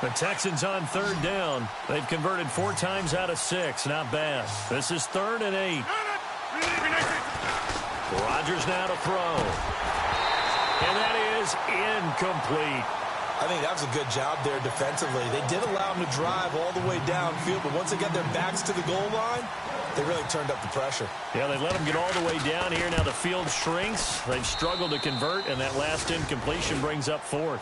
The Texans on 3rd down. They've converted 4 times out of 6. Not bad. This is 3rd and 8. Rodgers now to throw. And that is incomplete. I think that was a good job there defensively. They did allow them to drive all the way downfield, but once they got their backs to the goal line, they really turned up the pressure. Yeah, they let them get all the way down here. Now the field shrinks. They've struggled to convert, and that last incompletion brings up 4th.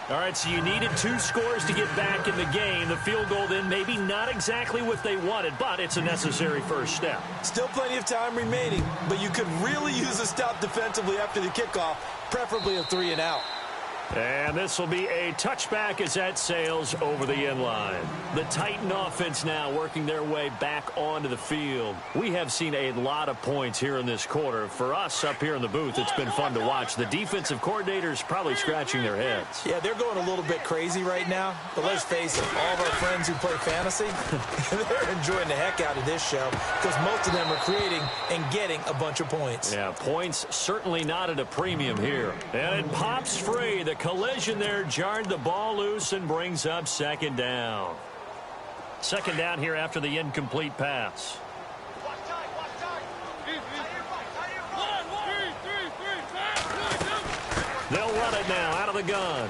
All right, so you needed 2 scores to get back in the game. The field goal then maybe not exactly what they wanted, but it's a necessary first step. Still plenty of time remaining, but you could really use a stop defensively after the kickoff, preferably a 3 and out. And this will be a touchback as that sails over the end line. The Titan offense now working their way back onto the field. We have seen a lot of points here in this quarter. For us up here in the booth, it's been fun to watch. The defensive coordinators probably scratching their heads. Yeah, they're going a little bit crazy right now. But let's face it, all of our friends who play fantasy, they're enjoying the heck out of this show because most of them are creating and getting a bunch of points. Yeah, points certainly not at a premium here. And it pops free. The collision there jarred the ball loose and brings up 2nd down. 2nd down here after the incomplete pass. They'll run it now out of the gun.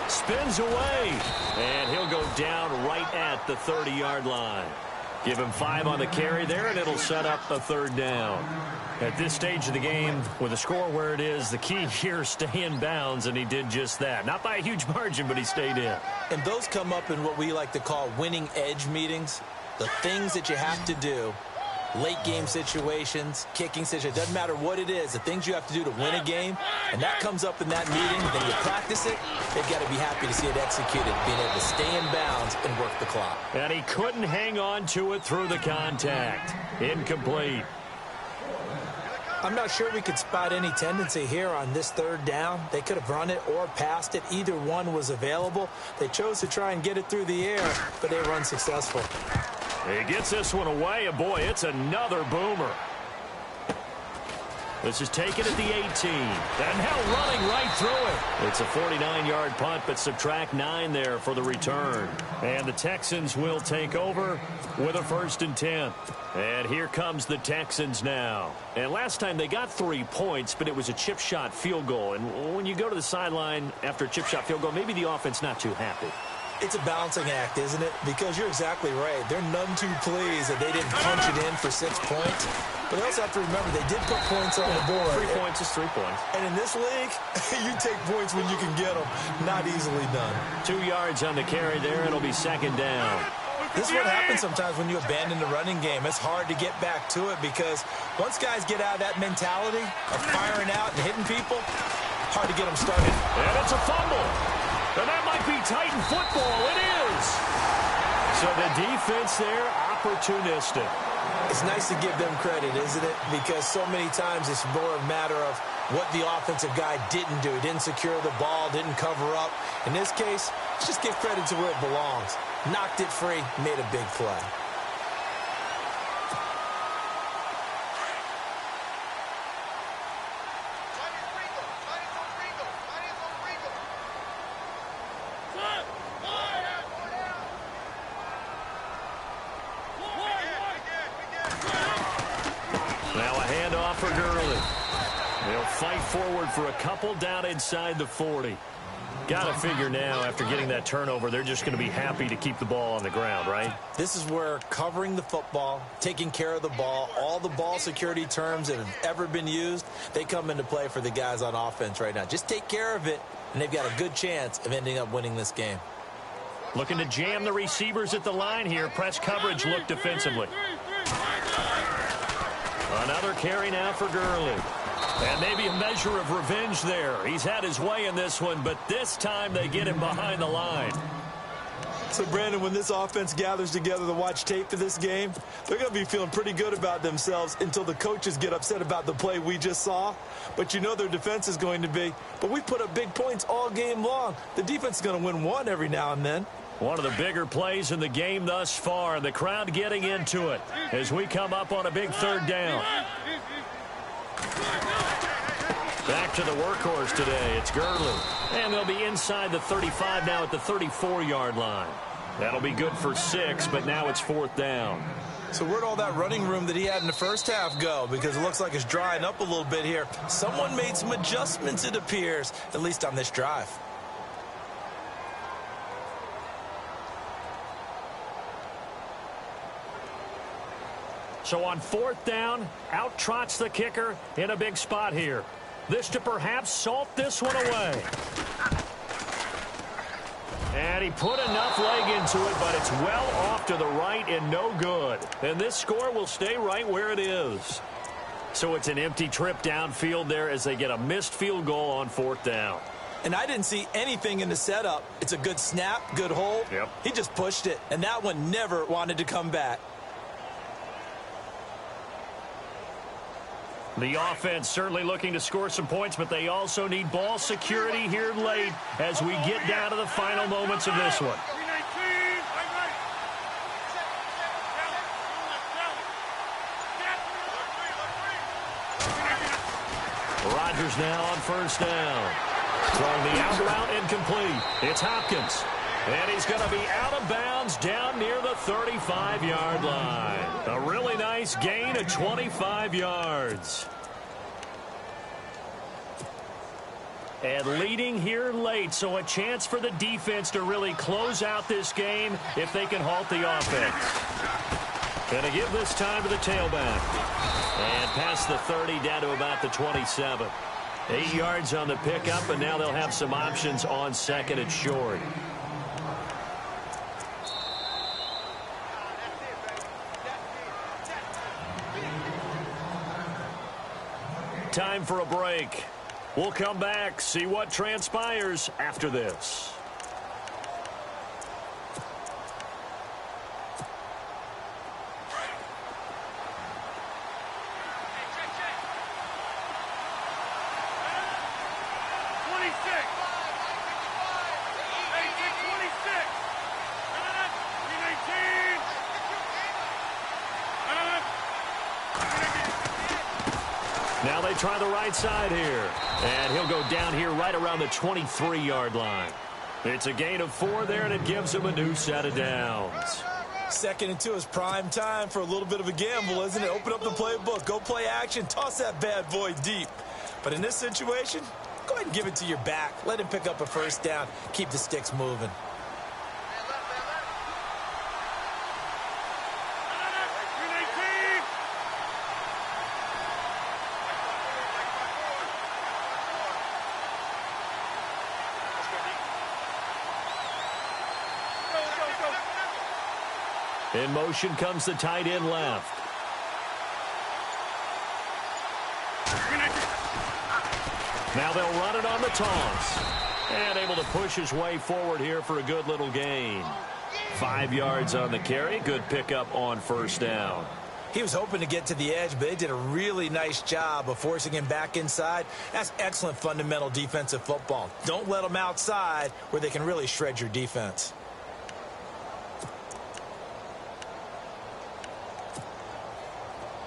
Spins away. And he'll go down right at the 30-yard line. Give him 5 on the carry there, and it'll set up a 3rd down. At this stage of the game, with the score where it is, the key here is stay in bounds, and he did just that. Not by a huge margin, but he stayed in. And those come up in what we like to call winning edge meetings. The things that you have to do, late game situations, kicking situations, doesn't matter what it is, the things you have to do to win a game, and that comes up in that meeting, then you practice it, they've got to be happy to see it executed, being able to stay in bounds and work the clock. And he couldn't hang on to it through the contact. Incomplete. I'm not sure we could spot any tendency here on this 3rd down. They could have run it or passed it. Either one was available. They chose to try and get it through the air, but they were unsuccessful. He gets this one away, and boy, it's another boomer. This is taken at the 18, and now running right through it. It's a 49-yard punt, but subtract 9 there for the return. And the Texans will take over with a 1st and 10. And here comes the Texans now. And last time they got 3 points, but it was a chip shot field goal. And when you go to the sideline after a chip shot field goal, maybe the offense not too happy. It's a balancing act, isn't it? Because you're exactly right. They're none too pleased that they didn't punch it in for 6 points. But they also have to remember they did put points on the board. 3 points is 3 points. And in this league, you take points when you can get them. Not easily done. 2 yards on the carry there. It'll be 2nd down. This is what happens sometimes when you abandon the running game. It's hard to get back to it because once guys get out of that mentality of firing out and hitting people, hard to get them started. And it's a fumble. And that might be Titan football. It is. So the defense there, opportunistic. It's nice to give them credit, isn't it? Because so many times it's more a matter of what the offensive guy didn't do. He didn't secure the ball, didn't cover up. In this case, let's just give credit to where it belongs. Knocked it free, made a big play. Fight forward for a couple down inside the 40. Got to figure now, after getting that turnover, they're just going to be happy to keep the ball on the ground, right? This is where covering the football, taking care of the ball, all the ball security terms that have ever been used, they come into play for the guys on offense right now. Just take care of it, and they've got a good chance of ending up winning this game. Looking to jam the receivers at the line here. Press coverage look defensively. Another carry now for Gurley. And maybe a measure of revenge there. He's had his way in this one, but this time they get him behind the line. So, Brandon, when this offense gathers together to watch tape for this game, they're going to be feeling pretty good about themselves until the coaches get upset about the play we just saw. But you know their defense is going to be. But we put up big points all game long. The defense is going to win one every now and then. One of the bigger plays in the game thus far. The crowd getting into it as we come up on a big 3rd down. Back to the workhorse today. It's Gurley. And they'll be inside the 35 now at the 34-yard line. That'll be good for 6, but now it's 4th down. So where'd all that running room that he had in the first half go? Because it looks like it's drying up a little bit here. Someone made some adjustments, it appears, at least on this drive. So on 4th down, out trots the kicker in a big spot here. This to perhaps salt this one away. And he put enough leg into it, but it's well off to the right and no good. And this score will stay right where it is. So it's an empty trip downfield there as they get a missed field goal on 4th down. And I didn't see anything in the setup. It's a good snap, good hold. Yep. He just pushed it, and that one never wanted to come back. The offense certainly looking to score some points, but they also need ball security here late as we get down to the final moments of this one. Rodgers now on 1st down. Throwing the out route incomplete. It's Hopkins. And he's going to be out of bounds down near the 35-yard line. A really nice gain of 25 yards. And leading here late, so a chance for the defense to really close out this game if they can halt the offense. Going to give this time to the tailback. And past the 30 down to about the 27. 8 yards on the pickup, and now they'll have some options on second and short. Time for a break. We'll come back, see what transpires after this. Now they try the right side here. And he'll go down here right around the 23-yard line. It's a gain of 4 there, and it gives him a new set of downs. 2nd and 2 is prime time for a little bit of a gamble, isn't it? Open up the playbook, go play action, toss that bad boy deep. But in this situation, go ahead and give it to your back. Let him pick up a first down. Keep the sticks moving. In motion comes the tight end left. Now they'll run it on the toss. And able to push his way forward here for a good little gain. 5 yards on the carry. Good pickup on first down. He was hoping to get to the edge, but they did a really nice job of forcing him back inside. That's excellent fundamental defensive football. Don't let them outside where they can really shred your defense.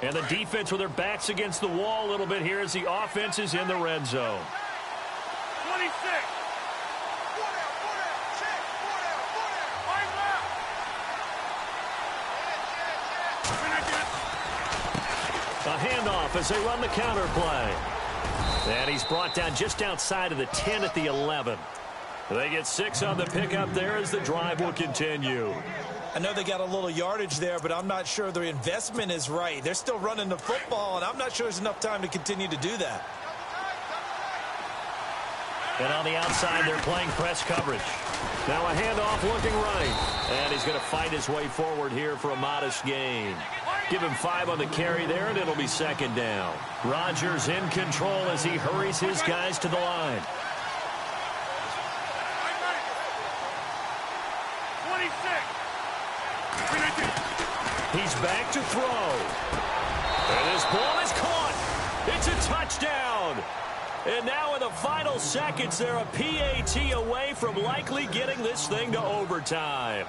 And the defense with their backs against the wall a little bit here as the offense is in the red zone. 26. A handoff as they run the counter play. And he's brought down just outside of the 10 at the 11. They get 6 on the pickup there as the drive will continue. I know they got a little yardage there, but I'm not sure their investment is right. They're still running the football, and I'm not sure there's enough time to continue to do that. And on the outside, they're playing press coverage. Now a handoff looking right. And he's going to fight his way forward here for a modest gain. Give him 5 on the carry there, and it'll be 2nd down. Rodgers in control as he hurries his guys to the line. 26. He's back to throw. And this ball is caught. It's a touchdown. And now in the final seconds, they're a PAT away from likely getting this thing to overtime.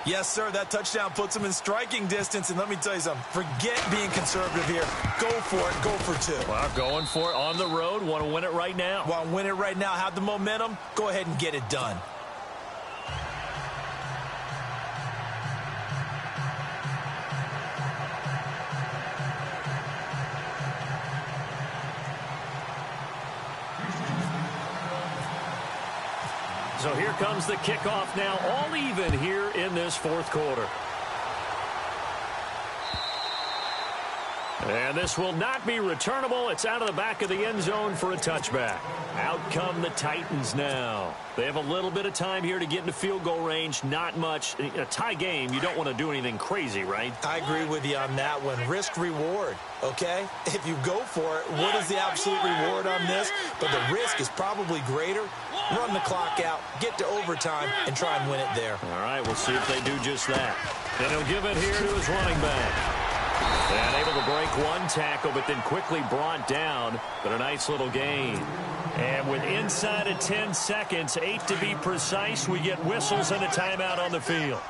Yes, sir, that touchdown puts them in striking distance. And let me tell you something, forget being conservative here. Go for it, go for 2. Well, going for it on the road. Want to win it right now. Want to win it right now, have the momentum, go ahead and get it done. So here comes the kickoff now, all even here in this 4th quarter. And this will not be returnable. It's out of the back of the end zone for a touchback. Out come the Titans now. They have a little bit of time here to get into field goal range. Not much. A tie game, you don't want to do anything crazy, right? I agree with you on that one. Risk reward, okay? If you go for it, what is the absolute reward on this? But the risk is probably greater. Run the clock out, get to overtime, and try and win it there. All right, we'll see if they do just that. And he'll give it here to his running back. And able to break one tackle, but then quickly brought down. But a nice little gain. And with inside of 10 seconds, 8 to be precise, we get whistles and a timeout on the field.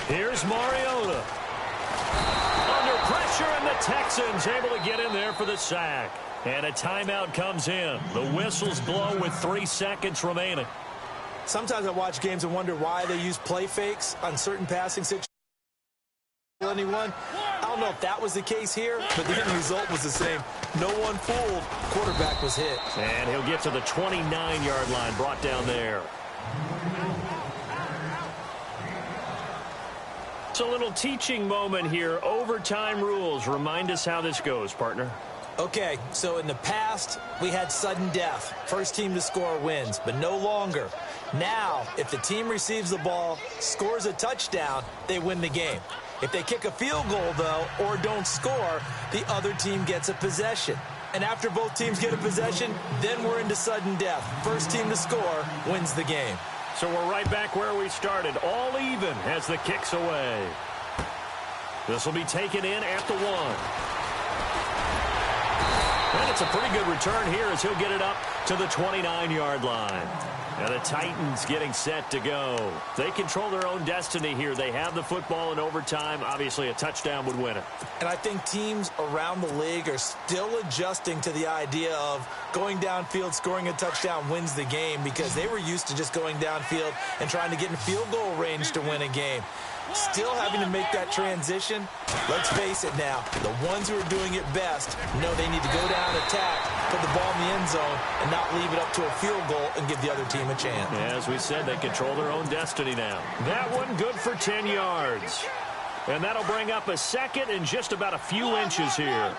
Here's Mariota. Under pressure, and the Texans able to get in there for the sack. And a timeout comes in. The whistles blow with 3 seconds remaining. Sometimes I watch games and wonder why they use play fakes on certain passing situations. Anyone? I don't know if that was the case here, but the end result was the same. No one fooled. Quarterback was hit. And he'll get to the 29-yard line, brought down there. It's a little teaching moment here. Overtime rules. Remind us how this goes, partner. Okay, so in the past, we had sudden death. First team to score wins, but no longer. Now, if the team receives the ball, scores a touchdown, they win the game. If they kick a field goal, though, or don't score, the other team gets a possession. And after both teams get a possession, then we're into sudden death. First team to score wins the game. So we're right back where we started, all even as the kick's away. This will be taken in at the 1. And it's a pretty good return here as he'll get it up to the 29-yard line. Now the Titans getting set to go. They control their own destiny here. They have the football in overtime. Obviously, a touchdown would win it. And I think teams around the league are still adjusting to the idea of going downfield, scoring a touchdown wins the game, because they were used to just going downfield and trying to get in field goal range to win a game. Still having to make that transition. Let's face it now, the ones who are doing it best know they need to go down, attack, put the ball in the end zone, and not leave it up to a field goal and give the other team a chance. Yeah, as we said, they control their own destiny now. That one good for 10 yards. And that'll bring up a second and just about a few inches here.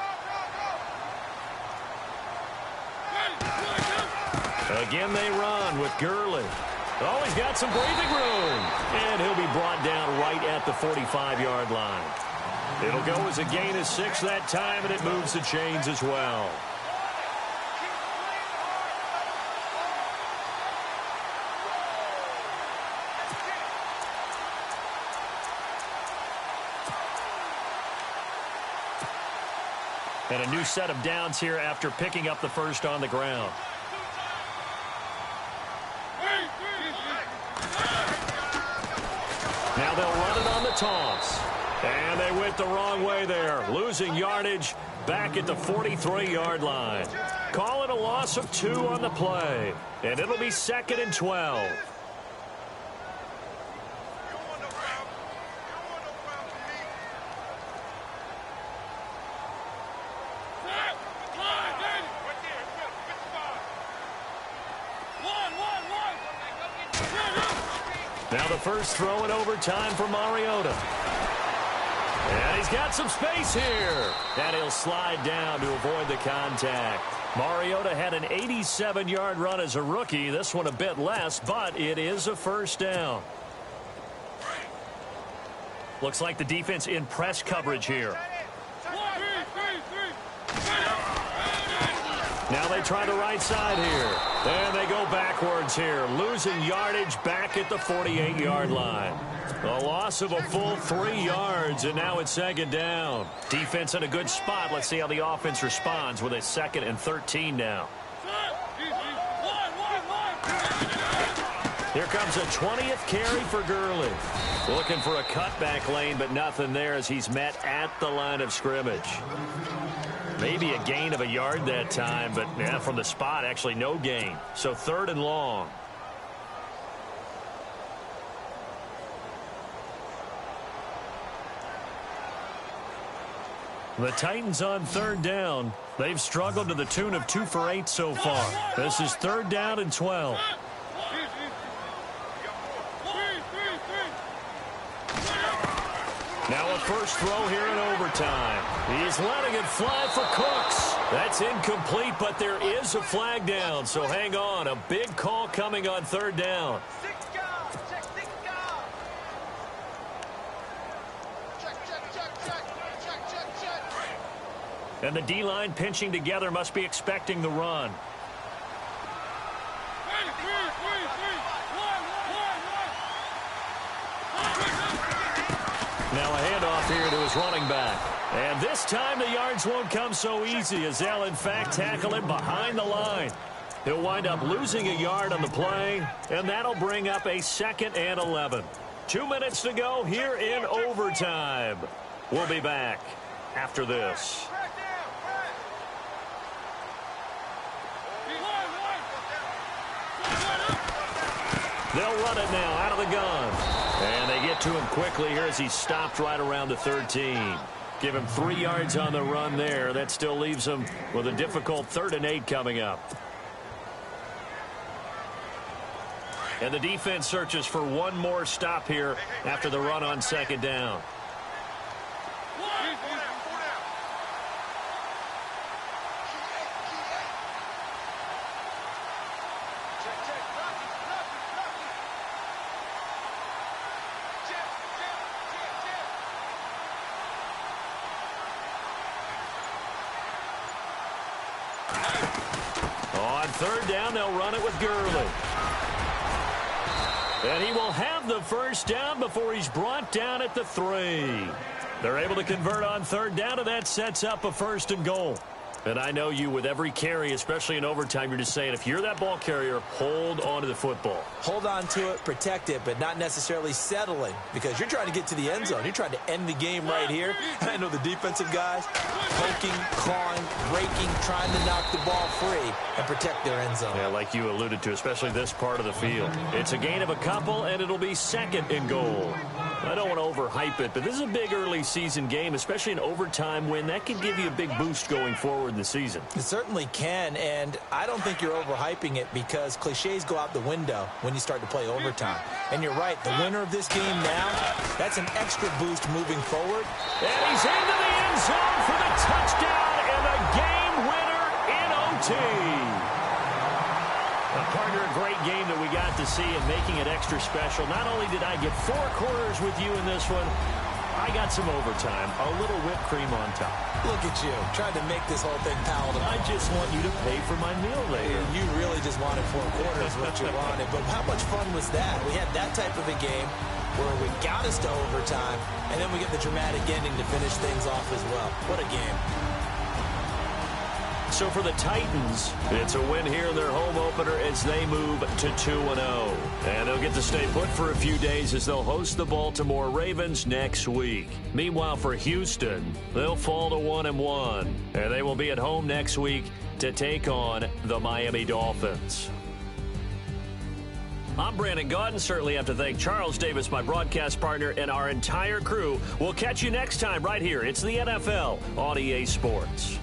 Again, they run with Gurley. Oh, he's got some breathing room. And he'll be brought down right at the 45-yard line. It'll go as a gain of 6 that time, and it moves the chains as well. And a new set of downs here after picking up the first on the ground. Now they'll run it on the toss. And they went the wrong way there, losing yardage back at the 43-yard line. Call it a loss of 2 on the play. And it'll be 2nd and 12. Now the first throw in overtime for Mariota. And he's got some space here. And he'll slide down to avoid the contact. Mariota had an 87-yard run as a rookie. This one a bit less, but it is a first down. Looks like the defense in press coverage here. Now they try the right side here. And they go backwards here, losing yardage back at the 48-yard line. A loss of a full 3 yards, and now it's 2nd down. Defense in a good spot. Let's see how the offense responds with a 2nd and 13 now. Here comes a 20th carry for Gurley. Looking for a cutback lane, but nothing there as he's met at the line of scrimmage. Maybe a gain of a yard that time, but from the spot, actually no gain. So 3rd and long. The Titans on 3rd down. They've struggled to the tune of 2 for 8 so far. This is 3rd down and 12. Now a first throw here in overtime. He's letting it fly for Cooks. That's incomplete, but there is a flag down, so hang on. A big call coming on 3rd down. And the D-line pinching together, must be expecting the run. Now a handoff here to his running back. And this time the yards won't come so easy as they'll in fact tackle him behind the line. He'll wind up losing a yard on the play, and that'll bring up a 2nd and 11. 2 minutes to go here in overtime. We'll be back after this. They'll run it now out of the gun. And they get to him quickly here as he's stopped right around the 13. Give him 3 yards on the run there. That still leaves him with a difficult 3rd and 8 coming up. And the defense searches for one more stop here after the run on second down. On third down, they'll run it with Gurley. And he will have the first down before he's brought down at the 3. They're able to convert on third down, and that sets up a 1st and goal. And I know you, with every carry, especially in overtime, you're just saying, if you're that ball carrier, hold on to the football. Hold on to it, protect it, but not necessarily settling, because you're trying to get to the end zone. You're trying to end the game right here. And I know the defensive guys poking, clawing, breaking, trying to knock the ball free and protect their end zone. Yeah, like you alluded to, especially this part of the field. It's a gain of a couple, and it'll be 2nd and goal. I don't want to overhype it, but this is a big early season game, especially an overtime win. That could give you a big boost going forward in the season. It certainly can, and I don't think you're overhyping it, because cliches go out the window when you start to play overtime. And you're right, the winner of this game now, that's an extra boost moving forward. And he's into the end zone for the touchdown and the game winner in OT. Partner, a great game that we got to see, and making it extra special. Not only did I get 4 quarters with you in this one, I got some overtime, a little whipped cream on top. Look at you, trying to make this whole thing palatable. I just want you to pay for my meal later. You really just wanted 4 quarters, what you wanted. But how much fun was that? We had that type of a game where we got us to overtime, and then we get the dramatic ending to finish things off as well. What a game. So for the Titans, it's a win here in their home opener as they move to 2-0. And they'll get to stay put for a few days as they'll host the Baltimore Ravens next week. Meanwhile, for Houston, they'll fall to 1-1. And they will be at home next week to take on the Miami Dolphins. I'm Brandon Gaudin. Certainly have to thank Charles Davis, my broadcast partner, and our entire crew. We'll catch you next time right here. It's the NFL on EA Sports.